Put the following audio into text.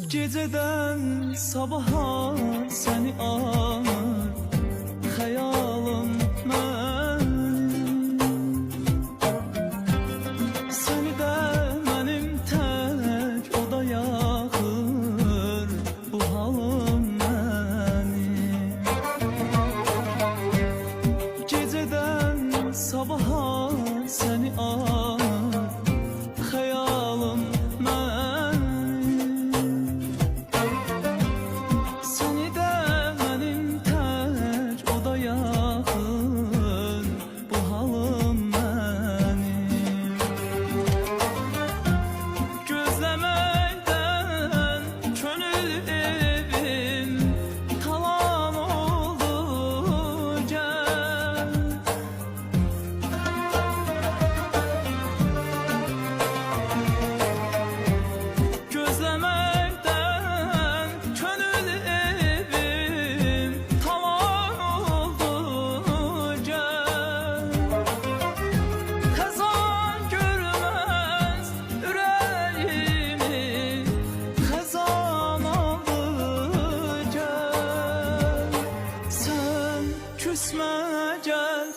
Geceden sabaha seni anır hayalım mənim. Seni de mənim tək oda yaxır bu halım mənim. Geceden sabaha seni anır hayalım mənim. Seni de mənim tək oda yaxır bu halım mənim. Gözləməkdən könül evim talan oldu gəl. Gözləməkdən könül evim talan oldu gəl. Xəzan görməz ürəyimi, xəzan aldı gəl. Sən küsmə gəl.